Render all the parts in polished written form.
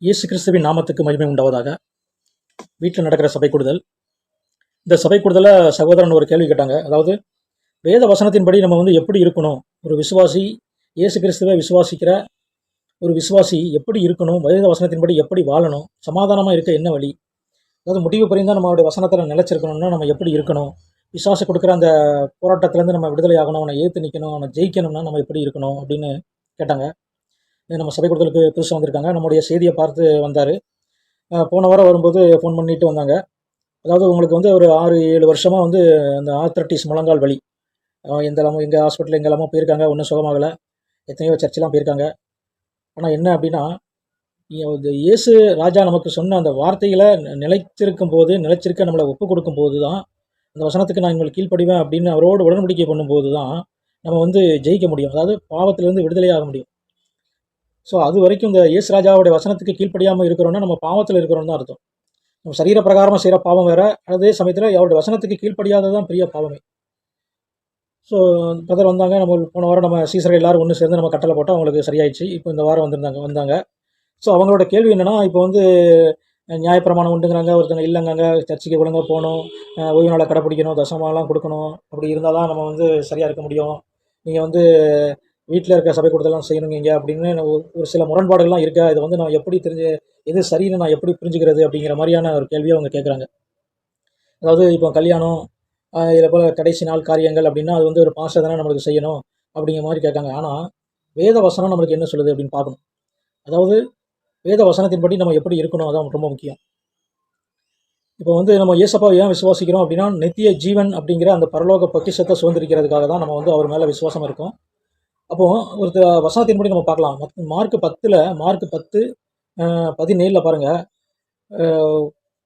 இயேசு கிறிஸ்துவின் நாமத்துக்கு மகிமை உண்டாவதாக. வீட்டில் நடக்கிற சபை கூடுதல். இந்த சபை கூடுதல சகோதரன் ஒரு கேள்வி கேட்டாங்க. அதாவது வேத வசனத்தின்படி நம்ம எப்படி இருக்கணும், ஒரு விசுவாசி, இயேசு கிறிஸ்துவை விசுவாசிக்கிற ஒரு விசுவாசி எப்படி இருக்கணும், வேத வசனத்தின்படி எப்படி வாழணும், சமாதானமாக இருக்க என்ன வழி, அதாவது முடிவு பரிந்தான் நம்மளுடைய வசனத்தில் நிலைச்சிருக்கணும்னா நம்ம எப்படி இருக்கணும், விசுவாசம் கொடுக்குற அந்த போராட்டத்திலேருந்து நம்ம விடுதலை ஆகணும், அவனை ஏற்று நிற்கணும், அவனை ஜெயிக்கணும்னா நம்ம எப்படி இருக்கணும் அப்படின்னு கேட்டாங்க. நம்ம சபை கூடுதலுக்கு புதுசாக வந்திருக்காங்க. நம்முடைய செய்தியை பார்த்து வந்தார். போன வாரம் வரும்போது ஃபோன் பண்ணிட்டு வந்தாங்க. அதாவது உங்களுக்கு ஒரு 6-7 வருஷமாக அந்த ஆர்த்ரட்டிஸ் முழங்கால் வலி, எங்கள் ஹாஸ்பிட்டல் எங்கெல்லாமோ போயிருக்காங்க, ஒன்றும் சுகமாகலை. எத்தனையோ சர்ச்செலாம் போயிருக்காங்க. ஆனால் என்ன அப்படின்னா, இயேசு ராஜா நமக்கு சொன்ன அந்த வார்த்தைகளை நிலைச்சிருக்க நம்மளை ஒப்பு கொடுக்கும் போது தான், அந்த வசனத்துக்கு நான் உங்களுக்கு கீழ்ப்படிவேன் அப்படின்னு அவரோடு உடன்படிக்கை பண்ணும்போது தான் நம்ம ஜெயிக்க முடியும், அதாவது பாவத்திலேருந்து விடுதலையாக முடியும். ஸோ அது வரைக்கும் இந்த இயேசு ராஜாவுடைய வசனத்துக்கு கீழ்ப்படியாமல் இருக்கிறோன்னா நம்ம பாவத்தில் இருக்கிறோம் தான் அர்த்தம். நம்ம சரீர பிரகாரமாக செய்கிற பாவம் வேறு, அதே சமயத்தில் அவருடைய வசனத்துக்கு கீழ்ப்படியாததான் பெரிய பாவமே. ஸோ பிரதர் வந்தாங்க. நம்ம போன வாரம் நம்ம சீசர்கள் எல்லாரும் ஒன்று சேர்ந்து நம்ம கட்டளை போட்டால் அவங்களுக்கு சரியாயிடுச்சு. இப்போ இந்த வாரம் வந்தாங்க. ஸோ அவங்களோட கேள்வி என்னென்னா, இப்போ நியாயப்பிரமாணம் உண்டுங்கிறாங்க, ஒருத்தங்க இல்லைங்காங்க, சர்ச்சைக்கு ஒழுங்காக போகணும், ஓய்வு நாளை கடைப்பிடிக்கணும், தசமாலாம் கொடுக்கணும், அப்படி இருந்தால் தான் நம்ம சரியாக இருக்க முடியும், நீங்கள் வீட்டில் இருக்க சபை கூடுதலாம் செய்யணுங்க அப்படின்னு ஒரு சில முரண்பாடுகள்லாம் இருக்கா, இதை நான் எப்படி எது சரின்னு நான் எப்படி புரிஞ்சுக்கிறது அப்படிங்கிற மாதிரியான ஒரு கேள்வியை அவங்க கேட்குறாங்க. அதாவது இப்போ கல்யாணம், இதில் போல் கடைசி நாள் காரியங்கள் அப்படின்னா அது ஒரு பாஸ்டர் தானே நம்மளுக்கு செய்யணும் அப்படிங்கிற மாதிரி கேட்காங்க. ஆனால் வேத வசனம் நம்மளுக்கு என்ன சொல்லுது அப்படின்னு பார்க்கணும். அதாவது வேத வசனத்தின்படி நம்ம எப்படி இருக்கணும், அதான் ரொம்ப முக்கியம். இப்போ நம்ம இயேசப்பாவை ஏன் விசுவாசிக்கிறோம் அப்படின்னா, நித்திய ஜீவன் அப்படிங்கிற அந்த பரலோக பொக்கிஷத்தை சுதந்திரிக்கிறதுக்காக தான் நம்ம அவர் மேலே விசுவாசம் இருக்கும். அப்போது ஒரு வசனத்தின்படி நம்ம பார்க்கலாம். மார்க் 10:17 பாருங்கள்.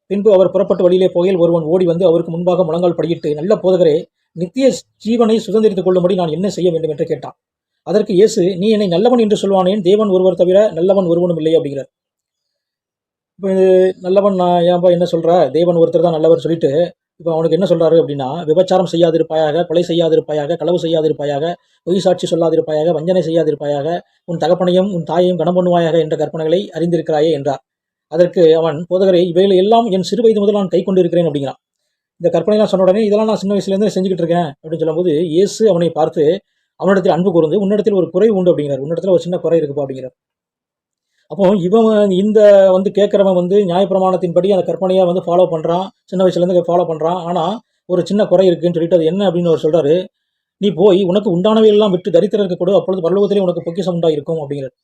பின்பு அவர் புறப்பட்டு வழியிலே போகையில் ஒருவன் ஓடி வந்து அவருக்கு முன்பாக முழங்கால் படியிட்டு, நல்ல போதகரே, நித்திய ஜீவனை சுதந்திரித்துக் கொள்ளும்படி நான் என்ன செய்ய வேண்டும் என்று கேட்டான். அதற்கு இயேசு, நீ என்னை நல்லவன் என்று சொல்வானேன், தேவன் ஒருவர் தவிர நல்லவன் ஒருவனும் இல்லை அப்படிங்கிறார். இப்போ நல்லவன் நான் ஏன்பா என்ன சொல்கிற, தேவன் ஒருத்தர் தான் நல்லவர் சொல்லிட்டு இப்போ அவனுக்கு என்ன சொல்கிறாரு அப்படின்னா, விபச்சாரம் செய்யாதிருப்பாயாக, கொலை செய்யாதிருப்பாயாக, களவு செய்யாதிருப்பாயாக, பொய் சாட்சி சொல்லாதிருப்பாயாக, வஞ்சனை செய்யாதிருப்பாயாக, உன் தகப்பனையும் உன் தாயையும் கனம் பண்ணுவாயாக என்ற கற்பனைகளை அறிந்திருக்கிறாயே என்றார். அதற்கு அவன், போதகரே, இவைகளை எல்லாம் என் சிறு வயது முதல் நான் கை கொண்டு இருக்கிறேன் அப்படிங்கிறான். இந்த கற்பனைலாம் சொன்ன உடனே, இதெல்லாம் நான் சின்ன வயசுலேருந்து செஞ்சுக்கிட்டு இருக்கேன் அப்படின்னு சொல்லும்போது, இயேசு அவனை பார்த்து அவனிடத்தில் அன்பு கூர்ந்து, உன்னிடத்தில் ஒரு குறை உண்டு அப்படிங்கிறார். உன்னிடத்தில் ஒரு சின்ன குறை இருக்குப்பா அப்படிங்கிறார். அப்போ இவன் இந்த கேட்குறவன் நியாயப்பிரமாணத்தின்படி அந்த கற்பனையை ஃபாலோ பண்ணுறான், சின்ன வயசுலேருந்து ஃபாலோ பண்ணுறான். ஆனால் ஒரு சின்ன குறை இருக்குன்னு சொல்லிட்டு, அது என்ன அப்படின்னு அவர் சொல்கிறாரு, நீ போய் உனக்கு உண்டானவையெல்லாம் விட்டு தரித்திரருக்கு கொடு, அப்பொழுது பரலோகத்திலே உனக்கு பொக்கிஷம் உண்டாயிருக்கும் அப்படிங்கிறார்.